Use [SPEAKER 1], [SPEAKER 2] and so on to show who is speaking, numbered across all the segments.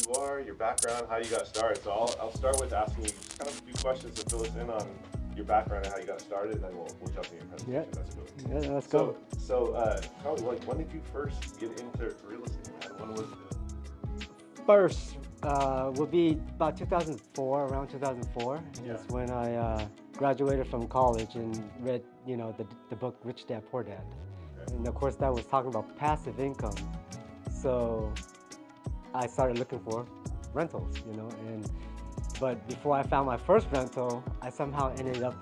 [SPEAKER 1] you are, your background, how you got started. So I'll start with asking you just kind of a few questions to fill us in on your background and how you got started, and then we'll jump into your presentation.
[SPEAKER 2] Yeah.
[SPEAKER 1] That's cool.
[SPEAKER 2] Yeah, let's go.
[SPEAKER 1] So how, like, when did you first get into real estate? And when was it?
[SPEAKER 2] First would be about 2004, around 2004.
[SPEAKER 1] Yeah.
[SPEAKER 2] Is when I graduated from college and read, the book Rich Dad Poor Dad.
[SPEAKER 1] Okay.
[SPEAKER 2] And of course that was talking about passive income. So I started looking for rentals, but before I found my first rental, I somehow ended up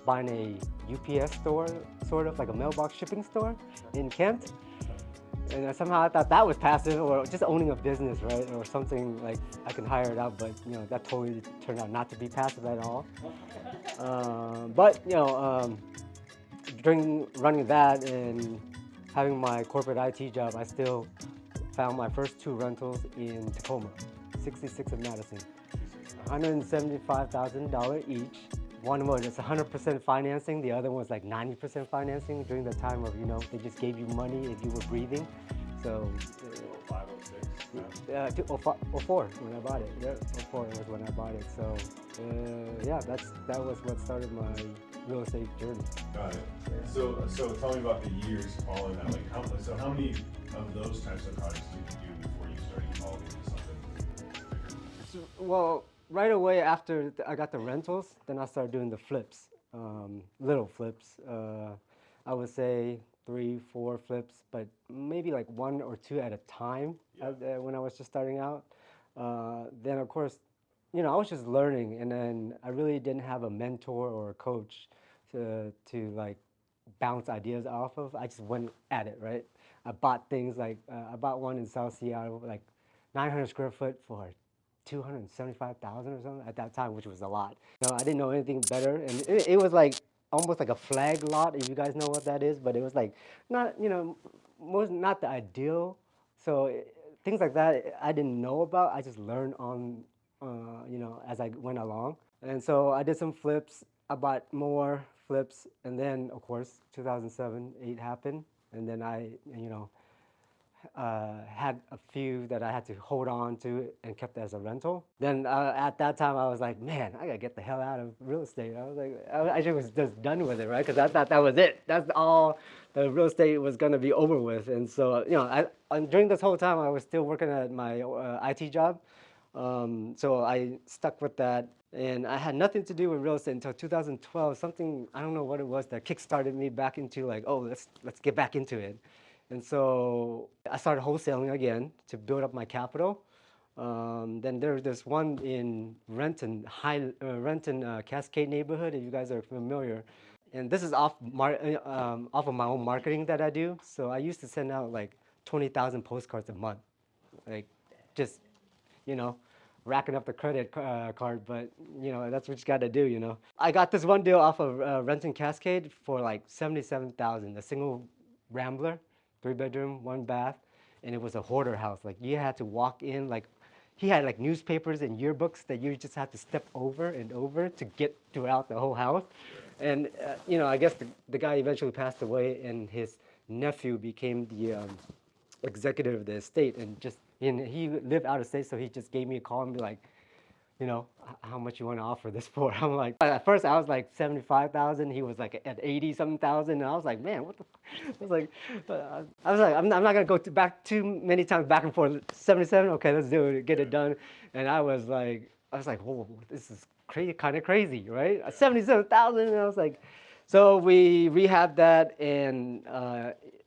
[SPEAKER 2] buying a UPS store, sort of like a mailbox shipping store in Kent. And somehow I thought that was passive, or just owning a business, right? Or something like I can hire it out, but that totally turned out not to be passive at all. During running that and having my corporate IT job, I still found my first two rentals in Tacoma, 66 of Madison, $175,000 each. One was 100% financing, the other one was like 90% financing during the time of, they just gave you money if you were breathing. So,
[SPEAKER 1] 05, 06?
[SPEAKER 2] 04 when I bought it. Yeah, 04 was when I bought it. So, that was what started my real estate journey.
[SPEAKER 1] Got it. So tell me about the years following that. Like, how many of those types of projects did you do before you started evolving into something bigger?
[SPEAKER 2] Well, right away after I got the rentals, then I started doing the flips, little flips. I would say 3, 4 flips, but maybe like 1 or 2 at a time. Yeah. When I was just starting out. Then of course, I was just learning, and then I really didn't have a mentor or a coach to like bounce ideas off of. I just went at it, right? I bought things like, I bought one in South Seattle, like 900 square foot for 275,000 or something at that time, which was a lot. I didn't know anything better, and it was like almost like a flag lot, if you guys know what that is, but it was like not, not the ideal. So things like that I didn't know about. I just learned on, as I went along. And so I did some flips. I bought more flips, and then of course 2007, 8 happened, and then I, had a few that I had to hold on to and kept as a rental. Then at that time I was like, man, I gotta get the hell out of real estate. I was like, I just was just done with it, right? Because I thought that was it. That's all the real estate was gonna be over with. And so, during this whole time I was still working at my IT job. So I stuck with that, and I had nothing to do with real estate until 2012. Something, I don't know what it was, that kickstarted me back into like, oh, let's get back into it. And so I started wholesaling again to build up my capital. Then there's this one in Renton, Cascade neighborhood, if you guys are familiar. And this is off of my own marketing that I do. So I used to send out like 20,000 postcards a month, like just, racking up the credit card, but that's what you got to do. I got this one deal off of Renton Cascade for like 77,000, a single Rambler. 3-bedroom, 1 bath, and it was a hoarder house. Like, you had to walk in, like, he had like newspapers and yearbooks that you just had to step over and over to get throughout the whole house. And I guess the guy eventually passed away, and his nephew became the executive of the estate, and he lived out of state, so he just gave me a call and be like, how much you want to offer this for? I'm like, at first I was like 75,000. He was like at 80-something thousand, and I was like, man, what the? I was like, I'm not gonna go back too many times back and forth. 77, okay, let's do it, get it done. And I was like, whoa, this is kind of crazy, right? 77,000, and I was like, so we rehabbed that, and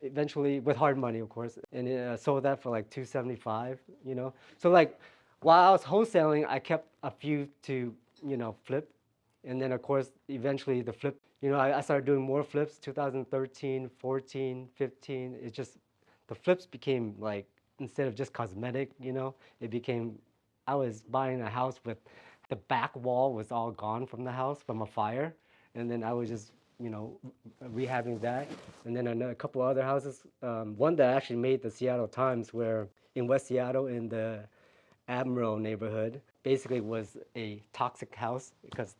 [SPEAKER 2] eventually with hard money, of course, and sold that for like 275. So like, while I was wholesaling, I kept a few to, flip. And then, of course, eventually the flip, I started doing more flips, 2013, 14, 15. It just, the flips became like, instead of just cosmetic, it became, I was buying a house with the back wall was all gone from the house from a fire. And then I was just, rehabbing that. And then a couple other houses, one that actually made the Seattle Times, where in West Seattle in the Admiral neighborhood, basically was a toxic house because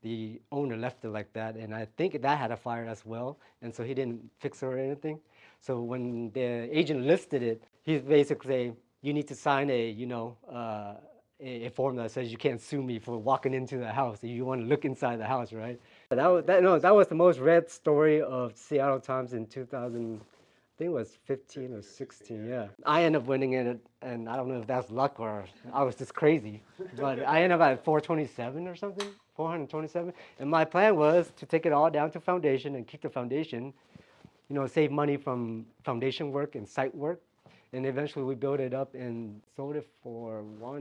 [SPEAKER 2] the owner left it like that, and I think that had a fire as well, and so he didn't fix it or anything. So when the agent listed it, he basically you need to sign a form that says you can't sue me for walking into the house. You want to look inside the house, right? That was the most read story of Seattle Times in 2000. I think it was 15 or 16, yeah. I ended up winning it, and I don't know if that's luck or I was just crazy, but I ended up at 427 or something, 427. And my plan was to take it all down to foundation and keep the foundation, save money from foundation work and site work. And eventually we built it up and sold it for oh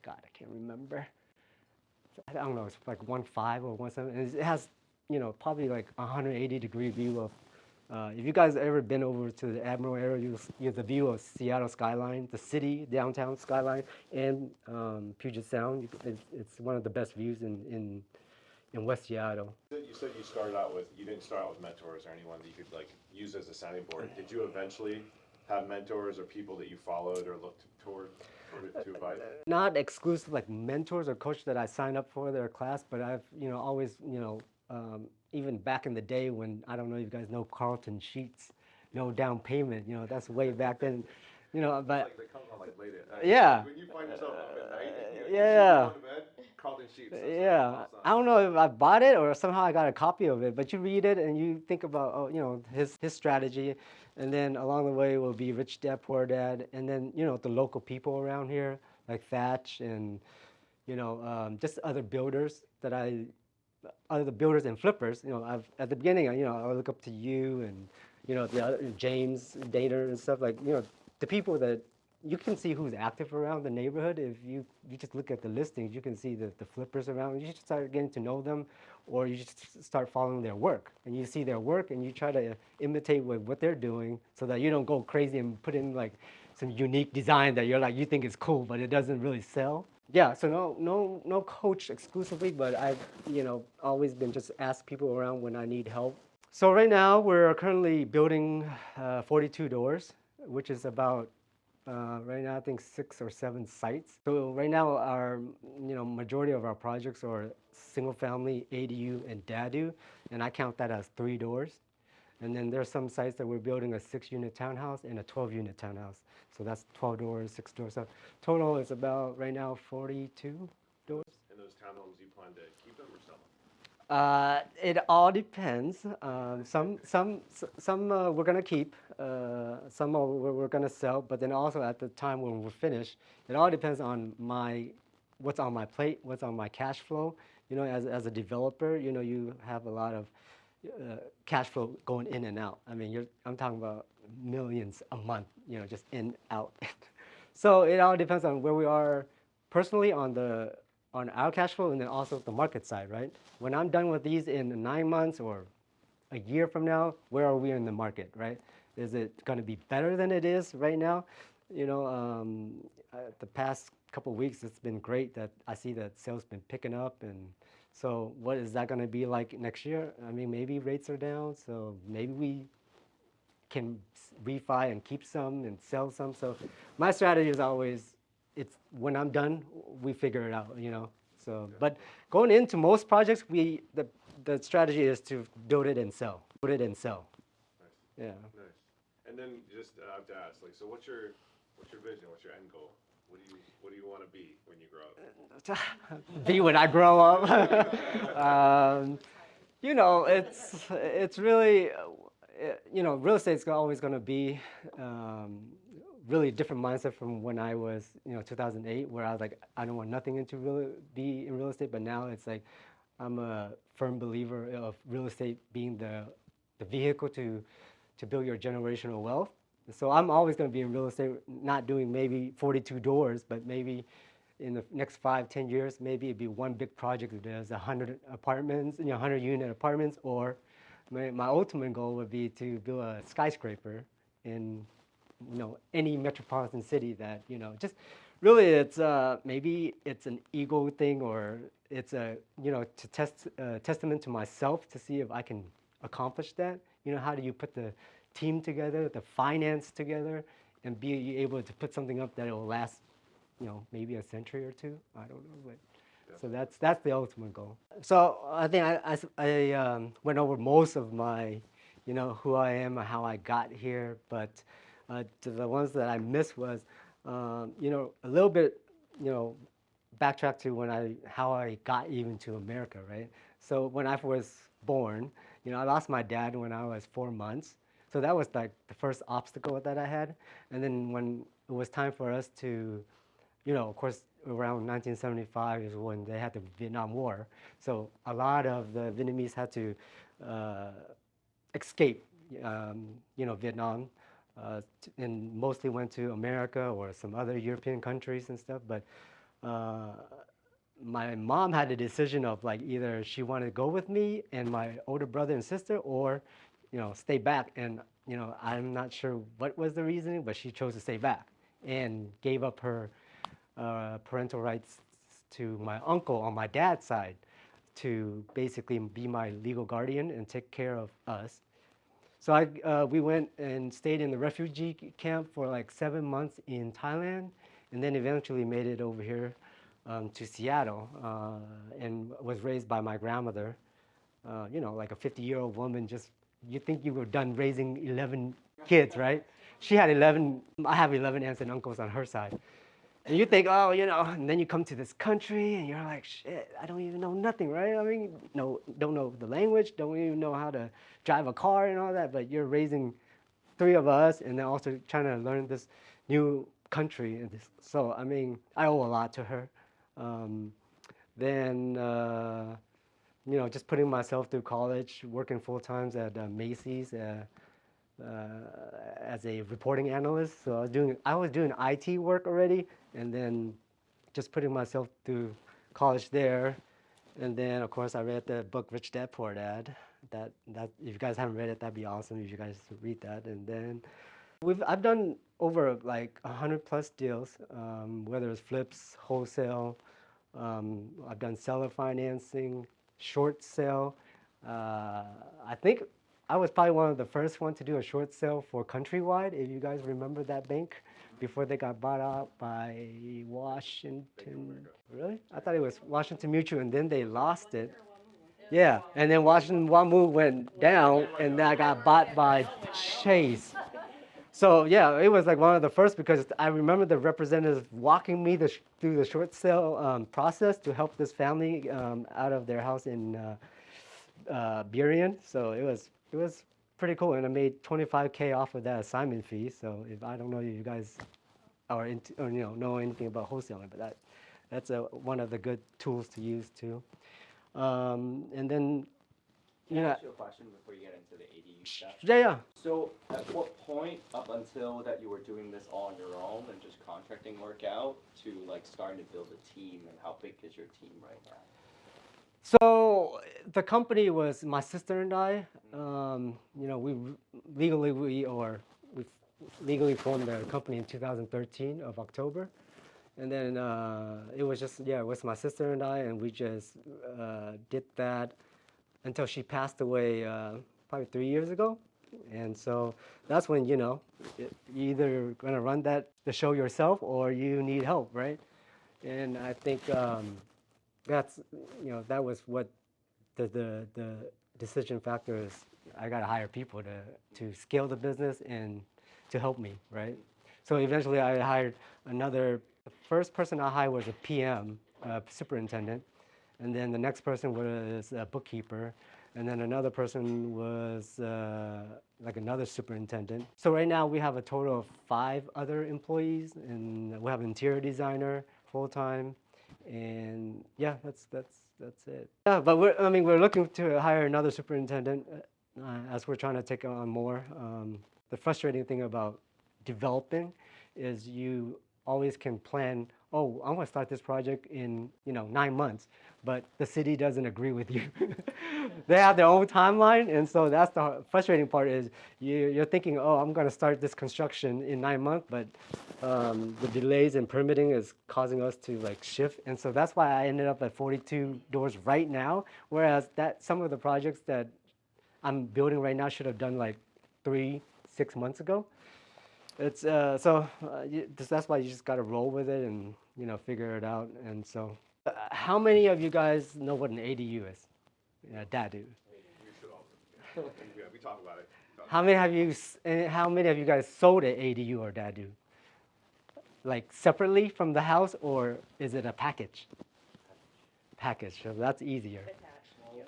[SPEAKER 2] God, I can't remember. I don't know, it's like 1.5 or 1.7. And it has, probably like 180-degree view of, if you guys ever been over to the Admiral area, you have the view of Seattle skyline, the city, downtown skyline, and Puget Sound. It's one of the best views in West Seattle.
[SPEAKER 1] You said you didn't start out with mentors or anyone that you could like use as a sounding board. Did you eventually have mentors or people that you followed or looked toward to advise?
[SPEAKER 2] Not exclusive like mentors or coaches that I signed up for their class, but I've always even back in the day when, I don't know if you guys know Carlton Sheets, no down payment, that's way back then, but
[SPEAKER 1] Like they come on like late at night.
[SPEAKER 2] yeah.
[SPEAKER 1] When you find yourself up at night, and
[SPEAKER 2] Yeah.
[SPEAKER 1] going to bed, Carlton Sheets. That's
[SPEAKER 2] Yeah,
[SPEAKER 1] awesome.
[SPEAKER 2] I don't know if I bought it or somehow I got a copy of it, but you read it and you think about, his strategy, and then along the way will be Rich Dad Poor Dad, and then the local people around here like Thatch and just other builders other builders and flippers. At the beginning, I look up to you and the other James Dater and stuff like the people that you can see who's active around the neighborhood. If you just look at the listings, you can see the flippers around. You should start getting to know them, or you just start following their work. And you see their work, and you try to imitate what they're doing, so that you don't go crazy and put in like some unique design that you think is cool, but it doesn't really sell. Yeah, so no coach exclusively, but I've always been just ask people around when I need help. So right now we're currently building 42 doors, which is about right now I think 6 or 7 sites. So right now our majority of our projects are single family, ADU, and DADU, and I count that as 3 doors. And then there's some sites that we're building a 6-unit townhouse and a 12-unit townhouse. So that's 12 doors, 6 doors. So total is about right now 42 doors.
[SPEAKER 1] And those townhomes, you plan to keep them or sell them?
[SPEAKER 2] It all depends. Some we're gonna keep. Some we're gonna sell. But then also at the time when we're finished, it all depends on what's on my plate, what's on my cash flow. As a developer, you have a lot of cash flow going in and out. I mean, I'm talking about millions a month, just in, out. So it all depends on where we are personally on our cash flow, and then also the market side, right? When I'm done with these in 9 months or a year from now, where are we in the market, right? Is it going to be better than it is right now? The past couple of weeks, it's been great that I see that sales been picking up, and so what is that going to be like next year? I mean, maybe rates are down, so maybe we can refi and keep some and sell some. So my strategy is always, it's when I'm done, we figure it out, So, but going into most projects, the strategy is to build it and sell. Put it and sell.
[SPEAKER 1] Nice.
[SPEAKER 2] Yeah.
[SPEAKER 1] Nice. And then just I have to ask, like, so what's your vision? What's your end goal? What do you want to be when you grow up?
[SPEAKER 2] Be when I grow up. It's really, real estate's always going to be really different mindset from when I was, 2008, where I was like, I don't want nothing be in real estate. But now it's like, I'm a firm believer of real estate being the vehicle to build your generational wealth. So I'm always going to be in real estate, not doing maybe 42 doors, but maybe in the next 5-10 years, maybe it'd be one big project that does 100 apartments, 100-unit apartments, or my ultimate goal would be to build a skyscraper in, any metropolitan city that, just really it's maybe it's an ego thing, or it's to testament to myself to see if I can accomplish that. How do you put the team together, the finance together, and be able to put something up that will last, maybe a century or two. I don't know, but so that's the ultimate goal. So I think I went over most of my, who I am and how I got here. But The ones that I missed was, a little bit, you know, backtrack to how I got even to America, right? So when I was born, I lost my dad when I was 4 months. So that was like the first obstacle that I had. And then when it was time for us to, of course, around 1975 is when they had the Vietnam War. So a lot of the Vietnamese had to uh, escape, Vietnam, and mostly went to America or some other European countries and stuff. But uh, my mom had the decision of like either she wanted to go with me and my older brother and sister, or stay back. And I'm not sure what was the reasoning, but she chose to stay back and gave up her parental rights to my uncle on my dad's side to basically be my legal guardian and take care of us. So we went and stayed in the refugee camp for like 7 months in Thailand, and then eventually made it over here to Seattle, and was raised by my grandmother. Like a 50-year-old woman. Just you think you were done raising 11 kids, right? She had 11. I have 11 aunts and uncles on her side. And you think, oh, and then you come to this country and you're like, shit, I don't even know nothing, right? I mean, no, don't know the language, don't even know how to drive a car and all that, but you're raising three of us and then also trying to learn this new country. So, I mean, I owe a lot to her. Um, then, just putting myself through college, working full times at Macy's, as a reporting analyst. So I was doing IT work already, and then just putting myself through college there. And then of course I read the book Rich Dad Poor Dad. That if you guys haven't read it, that'd be awesome if you guys read that. And then I've done over like 100 plus deals, whether it's flips, wholesale. I've done seller financing, short sale. I think I was probably one of the first one to do a short sale for Countrywide, if you guys remember that bank, before they got bought out by Washington. Really? I thought it was Washington Mutual, and then they lost it. Yeah, and then Washington Wamu went down, and that got bought by Chase. So yeah, it was like one of the first, because I remember the representatives walking me through the short sale process to help this family out of their house in Burien. So it was pretty cool, and I made 25K off of that assignment fee. So if I don't know if you guys are into, or, know anything about wholesaling, but that's one of the good tools to use too. And then
[SPEAKER 3] Can I ask you a question before you get into the ADU stuff?
[SPEAKER 2] yeah.
[SPEAKER 3] So at what point up until that you were doing this all on your own and just contracting work out to like starting to build a team, and how big is your team right now?
[SPEAKER 2] So the company was my sister and I. We legally formed the company in 2013 of October, and then it was my sister and I, and we just did that until she passed away probably 3 years ago. And so that's when you either gonna run the show yourself or you need help, right? And I think that's that was what the decision factor is. I gotta hire people to scale the business and to help me, right? So eventually I hired the first person I hired was a PM, superintendent, and then the next person was a bookkeeper, and then another person was like another superintendent. So right now we have a total of 5 other employees, and we have an interior designer full-time, and yeah, that's it. Yeah, but we're looking to hire another superintendent as we're trying to take on more. The frustrating thing about developing is you always can plan, oh, I'm gonna start this project in 9 months, but the city doesn't agree with you. They have their own timeline, and so that's the frustrating part is you're thinking, oh, I'm gonna start this construction in 9 months, but the delays in permitting is causing us to like shift, and so that's why I ended up at 42 doors right now, whereas some of the projects that I'm building right now should have done like 3-6 months ago. It's that's why you just got to roll with it and figure it out. And so, how many of you guys know what an ADU is? Dadu.
[SPEAKER 1] You should all. Yeah, we talk about it.
[SPEAKER 2] How many have you? How many of you guys sold an ADU or DADU? Like separately from the house, or is it a package? Package. So that's easier.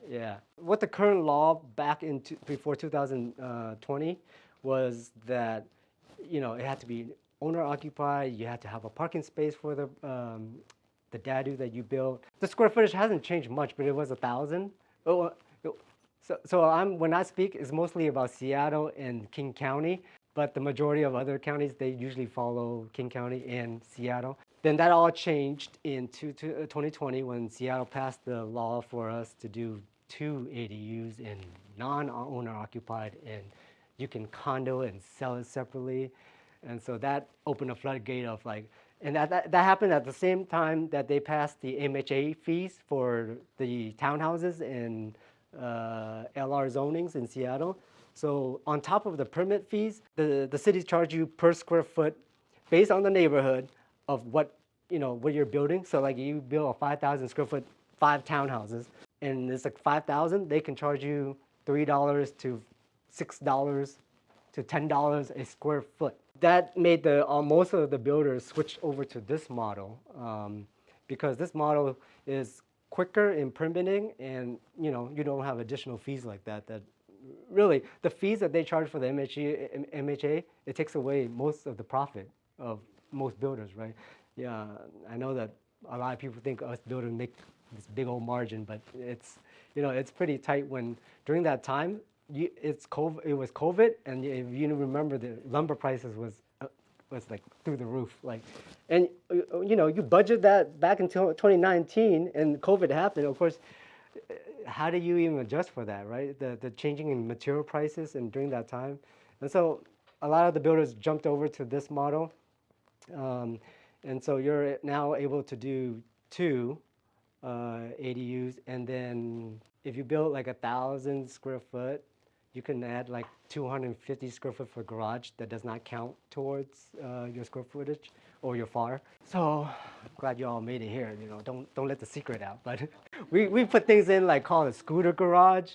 [SPEAKER 2] Yeah. What the current law back in before 2020 was that, it had to be owner occupied. You had to have a parking space for the DADU that you built. The square footage hasn't changed much, but it was 1,000. Oh, so when I speak, it's mostly about Seattle and King County, but the majority of other counties, they usually follow King County and Seattle. Then that all changed in 2020 when Seattle passed the law for us to do 2 ADUs in non-owner occupied, and you can condo and sell it separately. And so that opened a floodgate of and that happened at the same time that they passed the MHA fees for the townhouses and LR zonings in Seattle. So on top of the permit fees, the cities charge you per square foot based on the neighborhood of what you're building. So like you build a 5,000 square foot, 5 townhouses, and it's like 5,000, they can charge you $3 to $6 to $10 a square foot. That made most of the builders switch over to this model because this model is quicker in permitting, and you don't have additional fees like that. That really the fees that they charge for the MHA, it takes away most of the profit of most builders, right? Yeah, I know that a lot of people think us builders make this big old margin, but it's pretty tight. When during that time, it was COVID, and if you remember, the lumber prices was like through the roof. And you budget that back until 2019, and COVID happened. Of course, how do you even adjust for that, right? The changing in material prices and during that time, and so a lot of the builders jumped over to this model, and so you're now able to do 2 ADUs, and then if you build like 1,000 square foot, you can add like 250 square foot for garage. That does not count towards your square footage or your FAR. So glad you all made it here. Don't let the secret out. But we put things in like called a scooter garage,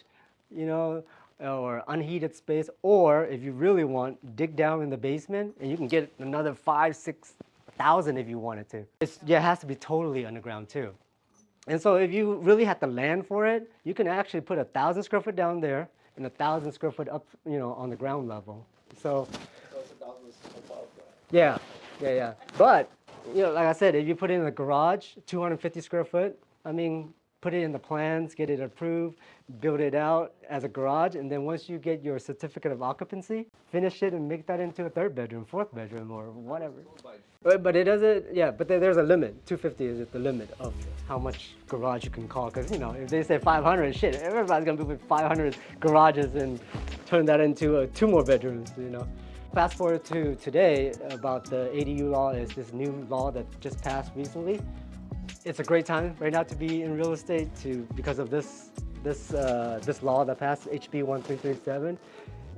[SPEAKER 2] or unheated space. Or if you really want, dig down in the basement and you can get another 5,000-6,000 if you wanted to. It has to be totally underground too. And so if you really had the land for it, you can actually put 1,000 square foot down there and 1,000 square foot up, on the ground level. So
[SPEAKER 3] it's 1,000 above that.
[SPEAKER 2] Yeah. But, like I said, if you put it in a garage, 250 square foot, put it in the plans, get it approved, build it out as a garage, and then once you get your certificate of occupancy, finish it and make that into a 3rd bedroom, 4th bedroom, or whatever. But it doesn't, but there's a limit. 250 is the limit of how much garage you can call. Because, if they say 500, shit, everybody's going to build 500 garages and turn that into 2 more bedrooms, Fast forward to today, about the ADU law is this new law that just passed recently. It's a great time right now to be in real estate because of this law that passed, HB 1337.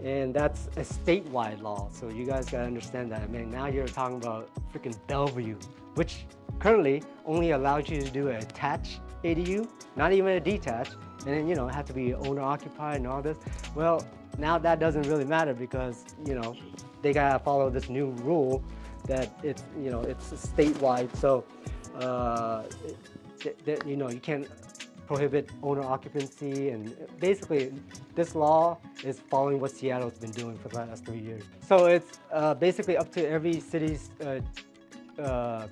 [SPEAKER 2] And that's a statewide law, so you guys gotta understand that. Now you're talking about freaking Bellevue, which currently only allows you to do an attached ADU, not even a detached, and then it have to be owner occupied and all this. Well, now that doesn't really matter because they gotta follow this new rule that it's statewide. So you can't prohibit owner occupancy, and basically this law is following what Seattle's been doing for the last 3 years. So it's basically up to every city's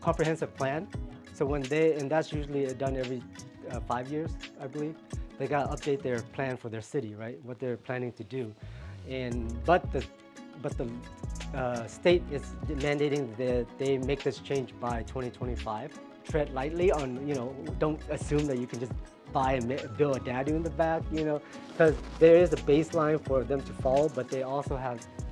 [SPEAKER 2] comprehensive plan. So and that's usually done every 5 years, I believe. They gotta update their plan for their city, right? What they're planning to do, but the state is mandating that they make this change by 2025. Tread lightly on, don't assume that you can just buy and build a Dadu in the back, because there is a baseline for them to follow, but they also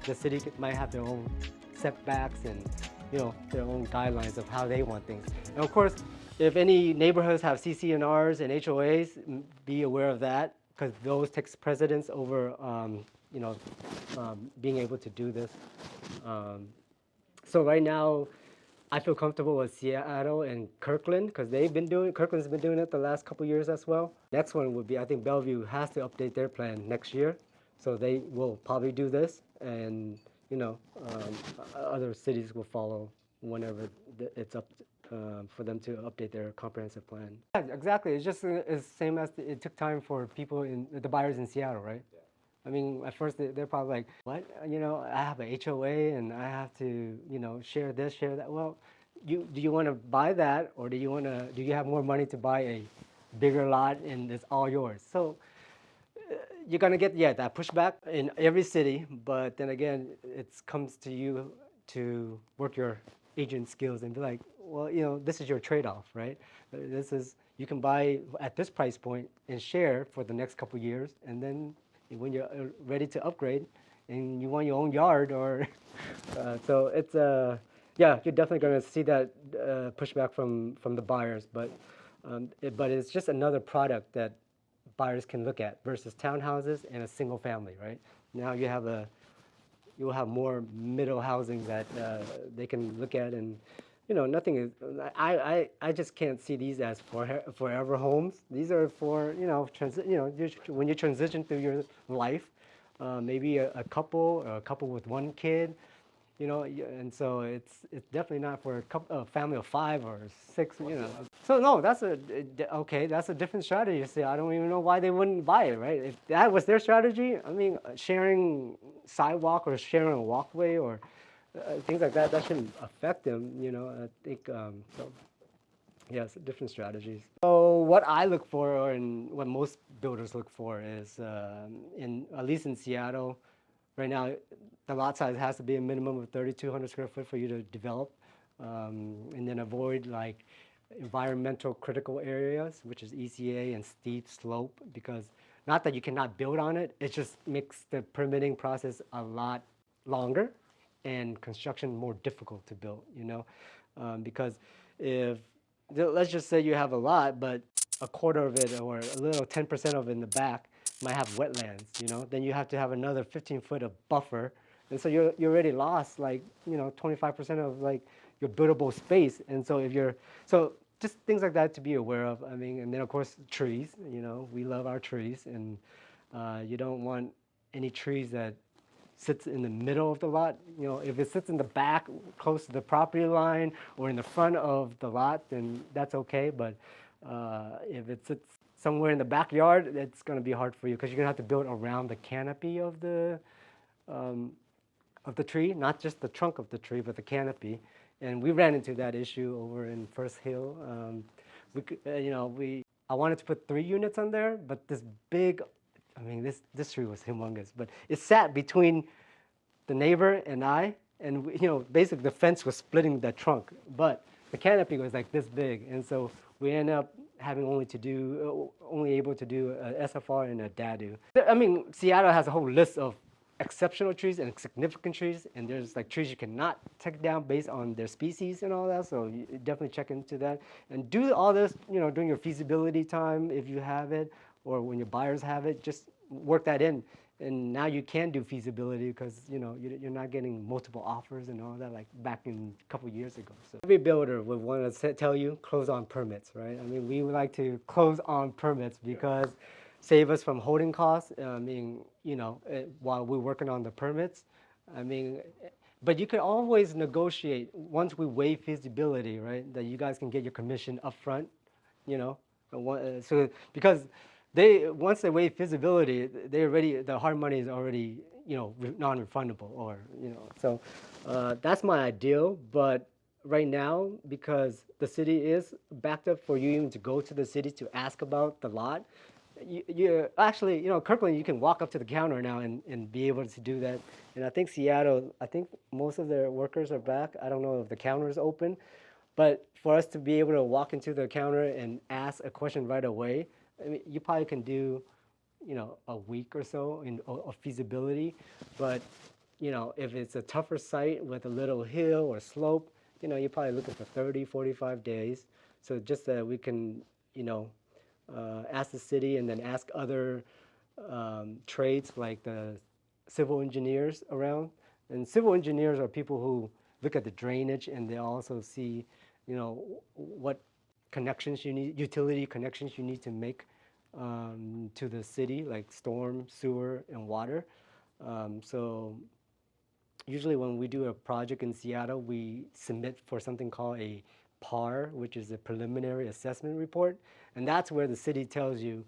[SPEAKER 2] the city might have their own setbacks and, their own guidelines of how they want things. And of course, if any neighborhoods have CC&Rs and HOAs, be aware of that, because those takes precedence over, being able to do this. So right now, I feel comfortable with Seattle and Kirkland because Kirkland's been doing it the last couple years as well. Next one would be, I think Bellevue has to update their plan next year. So they will probably do this, and other cities will follow whenever it's up for them to update their comprehensive plan. Yeah, exactly. It's just it's same as it took time for people in the buyers in Seattle, right?
[SPEAKER 3] Yeah.
[SPEAKER 2] I mean, at first they're probably like, what? I have a HOA and I have to, share this, share that. Well, do you want to buy that, or do you have more money to buy a bigger lot and it's all yours? So you're gonna get that pushback in every city, but then again, it comes to you to work your agent skills and be like, well, this is your trade-off, right? You can buy at this price point and share for the next couple years, and then when you're ready to upgrade and you want your own yard, or so it's you're definitely going to see that pushback from the buyers, but it's just another product that buyers can look at versus townhouses and a single family, right? Now you'll have more middle housing that they can look at, and nothing is. I just can't see these as forever homes. These are for when you transition through your life, maybe a couple or a couple with one kid. And so it's definitely not for a family of 5 or 6, So no, that's a different strategy. See, I don't even know why they wouldn't buy it, right? If that was their strategy, I mean, sharing sidewalk or sharing a walkway or things like that shouldn't affect them, I think, so. Yes, different strategies. So what I look for, and what most builders look for, is at least in Seattle, right now, the lot size has to be a minimum of 3,200 square foot for you to develop, and then avoid like environmental critical areas, which is ECA and steep slope, because not that you cannot build on it, it just makes the permitting process a lot longer and construction more difficult to build, because let's just say you have a lot, but a quarter of it or a little 10% of it in the back might have wetlands, then you have to have another 15-foot of buffer. And so you already lost 25% of like your buildable space. And so so just things like that to be aware of. I mean, and then of course trees, we love our trees, and you don't want any trees that sits in the middle of the lot. If it sits in the back close to the property line or in the front of the lot, then that's okay. But if it sits somewhere in the backyard, it's going to be hard for you, because you're going to have to build around the canopy of the tree, not just the trunk of the tree, but the canopy. And we ran into that issue over in First Hill. I wanted to put 3 units on there, but this this tree was humongous, but it sat between the neighbor and I, and basically the fence was splitting the trunk, but the canopy was like this big, and so we ended up having only able to do a SFR and a Dadu. I mean, Seattle has a whole list of exceptional trees and significant trees, and there's like trees you cannot take down based on their species and all that, so you definitely check into that. And do all this, during your feasibility time if you have it, or when your buyers have it, just work that in. And now you can do feasibility, because you're not getting multiple offers and all that like back in a couple years ago. So every builder would want to tell you close on permits, right? I mean, we would like to close on permits because save us from holding costs. I mean, while we're working on the permits, I mean, but you can always negotiate once we waive feasibility, right? That you guys can get your commission up front, so because once they waive feasibility, the hard money is already non-refundable, or so that's my ideal. But right now, because the city is backed up for you even to go to the city to ask about the lot, you actually Kirkland, you can walk up to the counter now and be able to do that. And I think Seattle, most of their workers are back. I don't know if the counter is open, but for us to be able to walk into the counter and ask a question right away, I mean, you probably can do, a week or so of feasibility. But, if it's a tougher site with a little hill or slope, you're probably looking for 30, 45 days. So just that we can, ask the city and then ask other trades like the civil engineers around. And civil engineers are people who look at the drainage, and they also see, what connections you need, utility connections you need to make to the city, like storm, sewer, and water. So usually when we do a project in Seattle, we submit for something called a PAR, which is a preliminary assessment report. And that's where the city tells you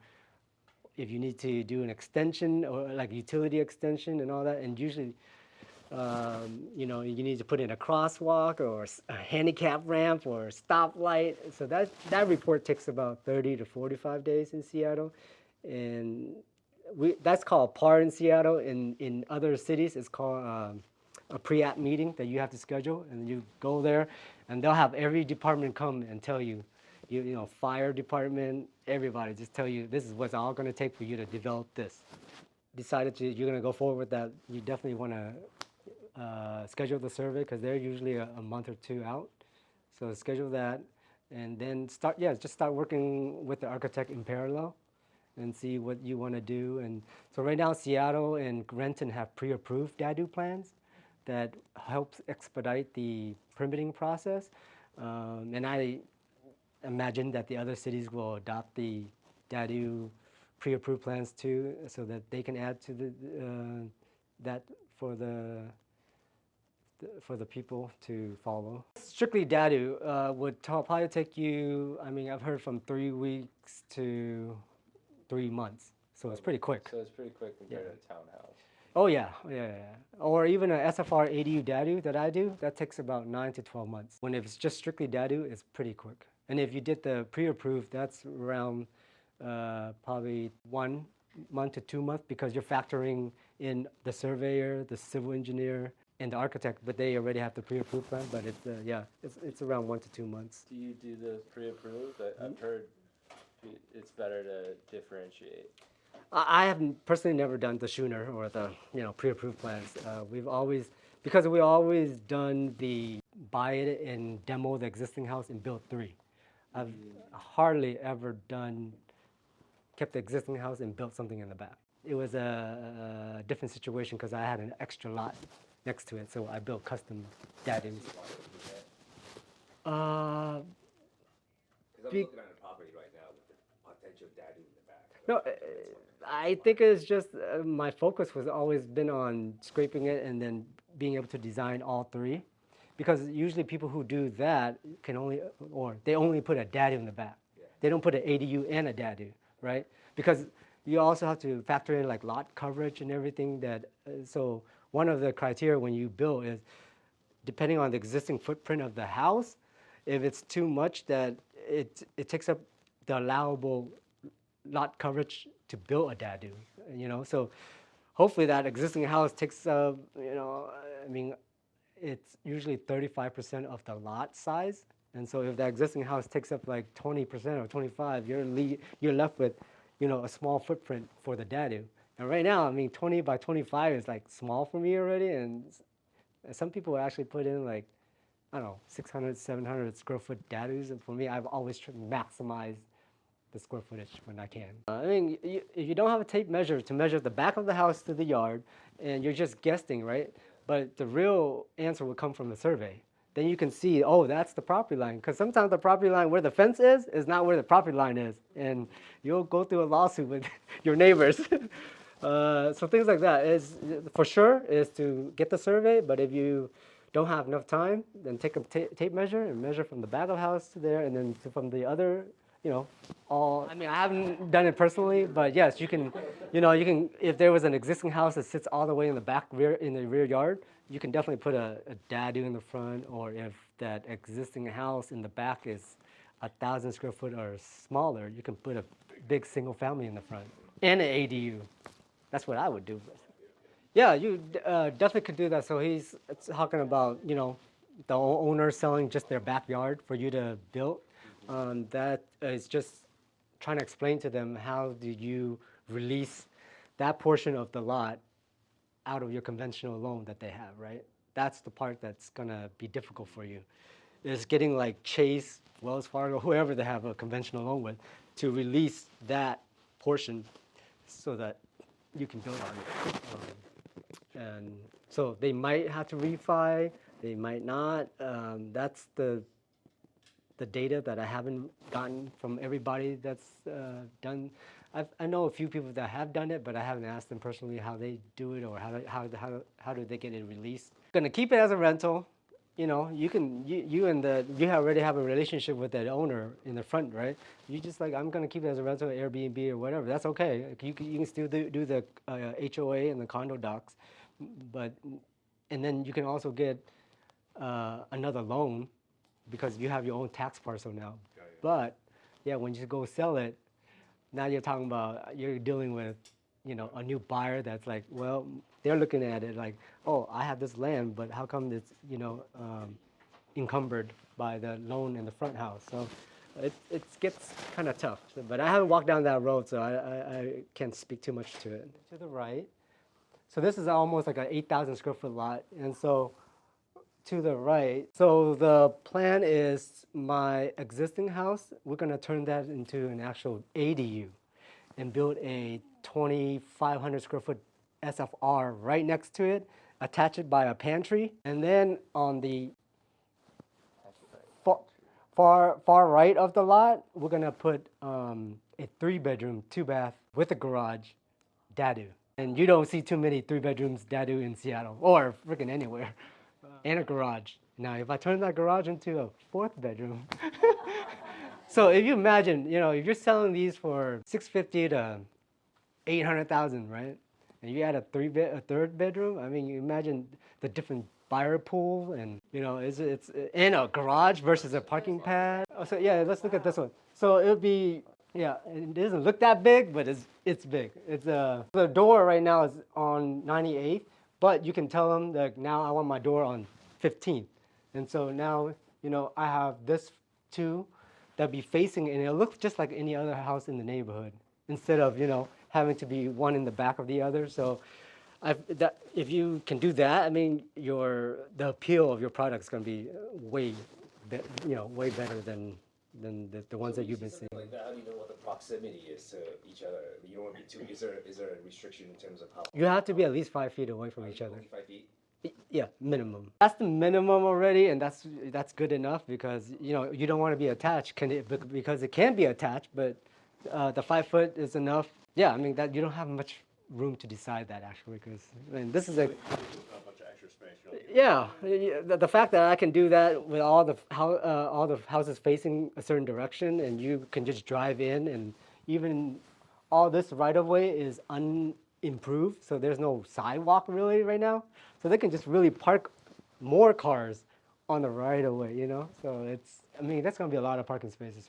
[SPEAKER 2] if you need to do an extension or like utility extension and all that. And usually, you need to put in a crosswalk or a handicap ramp or a stoplight. So that report takes about 30 to 45 days in Seattle. And that's called PAR in Seattle. In other cities, it's called a pre-app meeting that you have to schedule, and you go there, and they'll have every department come and tell you, fire department, everybody, just tell you this is what's all going to take for you to develop this. Decided you're going to go forward with that, you definitely want to schedule the survey because they're usually a month or two out. So schedule that, and then just start working with the architect in parallel and see what you want to do. And so right now, Seattle and Renton have pre-approved DADU plans that helps expedite the permitting process. And I imagine that the other cities will adopt the DADU pre-approved plans too, so that they can add to that for the people to follow. Strictly DADU would probably take you, I've heard from 3 weeks to 3 months. So it's pretty quick.
[SPEAKER 3] So it's pretty quick compared to a townhouse.
[SPEAKER 2] Oh yeah. Or even a SFR ADU DADU that I do, that takes about 9 to 12 months. When it's just strictly DADU, it's pretty quick. And if you did the pre-approved, that's around probably 1 month to 2 months because you're factoring in the surveyor, the civil engineer, and the architect, but they already have the pre-approved plan. But it's around 1 to 2 months.
[SPEAKER 3] Do you do the pre-approved? I've heard it's better to differentiate.
[SPEAKER 2] I have personally never done the Schooner or the pre-approved plans. We've always done the buy it and demo the existing house and build 3. I've hardly ever kept the existing house and built something in the back. It was a different situation because I had an extra lot next to it, so I built custom DADUs.
[SPEAKER 4] Because I'm looking at a property right now with the potential DADU in the back.
[SPEAKER 2] No, I think it's just my focus has always been on scraping it and then being able to design all 3. Because usually people who do that they only put a DADU in the back. Yeah. They don't put an ADU and a DADU, right? Because you also have to factor in like lot coverage and everything so one of the criteria when you build is depending on the existing footprint of the house, if it's too much that it takes up the allowable lot coverage to build a DADU, so hopefully that existing house takes up, it's usually 35% of the lot size, and so if that existing house takes up like 20% or 25%, you're left with, a small footprint for the DADU. And right now, 20 by 25 is like small for me already, and some people actually put in like, 600, 700 square foot DADUs, and for me, I've always tried to maximize the square footage when I can. If you don't have a tape measure to measure the back of the house to the yard, and you're just guessing, right? But the real answer will come from the survey. Then you can see, that's the property line. Because sometimes the property line where the fence is not where the property line is. And you'll go through a lawsuit with your neighbors. So things like that is for sure is to get the survey. But if you don't have enough time, then take a tape measure and measure from the back of the house to there, and then from the other, I haven't done it personally, but yes, you can, if there was an existing house that sits all the way in the rear yard, you can definitely put a DADU in the front, or if that existing house in the back is 1,000 square foot or smaller, you can put a big single family in the front and an ADU. That's what I would do. Yeah, you definitely could do that. So he's talking about, the owner selling just their backyard for you to build. That is just trying to explain to them how do you release that portion of the lot out of your conventional loan that they have, right? That's the part that's gonna be difficult for you. Is getting like Chase, Wells Fargo, whoever they have a conventional loan with, to release that portion so that you can build on it. And so they might have to refi, they might not. That's the the data that I haven't gotten from everybody that's done. I know a few people that have done it, but I haven't asked them personally how they do it or how do they get it released. Gonna keep it as a rental. You know, you already have a relationship with that owner in the front, right? You just like, I'm gonna keep it as a rental, Airbnb or whatever. That's okay. You can still do the HOA and the condo docs, and then you can also get another loan because you have your own tax parcel now. But yeah, when you go sell it, now you're talking about, you're dealing with, you know, a new buyer that's like, well, they're looking at it like, oh, I have this land, but how come it's, you know, encumbered by the loan in the front house? So it gets kind of tough. But I haven't walked down that road, so I can't speak too much to it. To the right. So this is almost like an 8,000 square foot lot. And so to the right, so the plan is my existing house, we're gonna turn that into an actual ADU and build a 2,500 square foot SFR right next to it, attach it by a pantry, and then on the far right of the lot, we're gonna put a 3-bedroom, 2-bath with a garage, Dadu. And you don't see too many 3-bedrooms Dadu in Seattle or freaking anywhere. And a garage. Now, if I turn that garage into a 4th bedroom, so if you imagine, you know, if you're selling these for $650 to $800,000, right? And you add a 3rd bedroom, I mean, you imagine the different buyer pool, and you know, it's in a garage versus a parking pad. Oh, so yeah, let's look at this one. So it'll be, yeah, it doesn't look that big, but it's big. It's the door right now is on 98th, but you can tell them that now I want my door on 15th, and so now, you know, I have this two that be facing, and it looks just like any other house in the neighborhood, instead of, you know, having to be one in the back of the other. So if you can do that, I mean, the appeal of your product is going to be way better than the ones that you've been seeing.
[SPEAKER 4] Like that, how do you know what the proximity is to each other? You don't want to be too. Is there a restriction in terms of how?
[SPEAKER 2] You have to be at least 5 feet away from each other.
[SPEAKER 4] Only 5 feet.
[SPEAKER 2] Yeah, minimum. That's the minimum already, and that's good enough because, you know, you don't want to be attached because it can be attached, but the 5 foot is enough. Yeah, I mean, that you don't have much room to decide that actually, because I mean, this is a yeah. The fact that I can do that with all the houses facing a certain direction, and you can just drive in, and even all this right of way is unimproved, so there's no sidewalk really right now, so they can just really park more cars on the right of way, you know. So I mean, that's gonna be a lot of parking spaces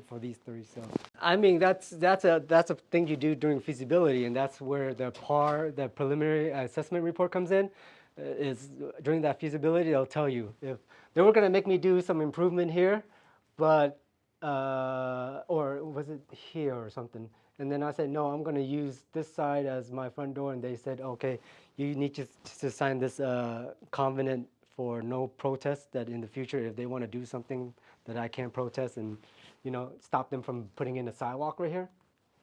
[SPEAKER 2] for these three. So I mean, that's a thing you do during feasibility, and that's where the preliminary assessment report comes in. Is during that feasibility, they'll tell you if they were gonna make me do some improvement here, but or was it here or something? And then I said, no, I'm gonna use this side as my front door, and they said, okay, you need to sign this covenant for no protest, that in the future, if they want to do something that I can't protest, and, you know, stop them from putting in a sidewalk right here,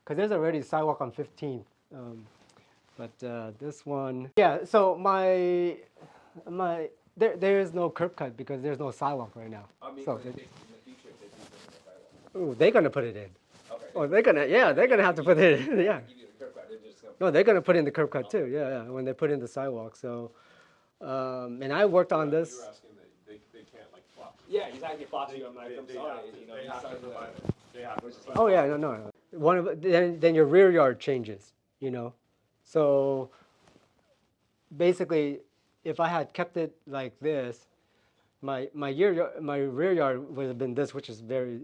[SPEAKER 2] because there's already a sidewalk on 15th. But this one, yeah. So there is no curb cut because there's no sidewalk right now.
[SPEAKER 4] I mean,
[SPEAKER 2] so
[SPEAKER 4] in the future, if they do sidewalk.
[SPEAKER 2] ooh, they're gonna put it in.
[SPEAKER 4] Okay.
[SPEAKER 2] Oh, they're gonna have to put it in. Yeah.
[SPEAKER 4] Give you the curb cut, they're just gonna.
[SPEAKER 2] No, they're gonna put in the curb cut too. Yeah, when they put in the sidewalk. So, and I worked on this.
[SPEAKER 1] You're asking that they can't like flop.
[SPEAKER 4] Yeah, exactly. Fox you. I'm like, I'm sorry. You know,
[SPEAKER 1] they have to provide it. They have to provide
[SPEAKER 2] Oh yeah, no. One of then your rear yard changes, you know. So basically, if I had kept it like this, my rear yard would have been this, which is very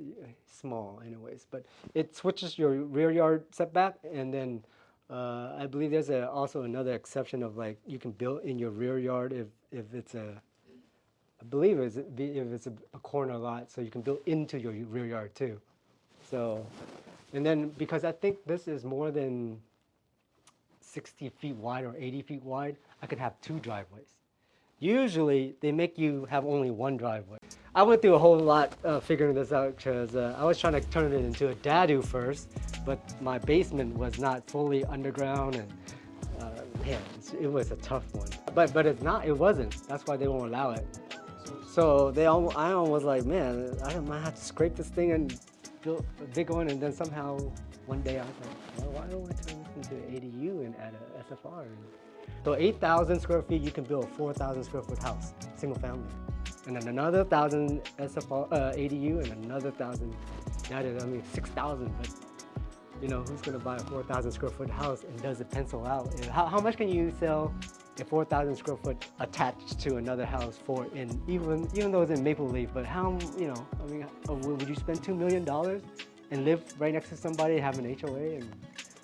[SPEAKER 2] small, anyways. But it switches your rear yard setback, and then I believe there's also another exception of like you can build in your rear yard if it's a corner lot, so you can build into your rear yard too. So, and then because I think this is more than 60 feet wide or 80 feet wide, I could have 2 driveways. Usually they make you have only 1 driveway. I went through a whole lot figuring this out because I was trying to turn it into a Dadu first, but my basement was not fully underground, and man, it was a tough one. But it wasn't. That's why they won't allow it. So I almost like, man, I might have to scrape this thing and build a big one, and then somehow one day I was like, well, why don't we turn this into an ADU and add a SFR? So 8,000 square feet, you can build a 4,000 square foot house, single family, and then another 1,000 SFR ADU and another 1,000. I mean 6,000, but you know, who's gonna buy a 4,000 square foot house and does it pencil out? And how much can you sell a 4,000 square foot attached to another house for even though it's in Maple Leaf, but how, you know, I mean, would you spend $2 million and live right next to somebody, have an HOA? And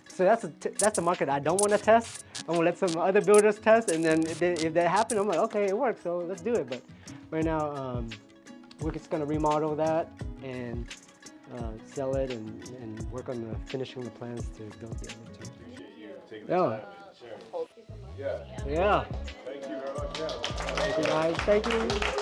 [SPEAKER 2] so that's a market I don't want to test. I'm gonna let some other builders test, and then if that happens, I'm like, okay, it works, so let's do it. But right now, we're just gonna remodel that and sell it and work on finishing the plans to build the other two.
[SPEAKER 1] Appreciate you taking the
[SPEAKER 2] Yeah.
[SPEAKER 1] time and sharing. Yeah.
[SPEAKER 2] Yeah.
[SPEAKER 1] Thank you very much. Yeah.
[SPEAKER 2] Thank you guys. Thank you.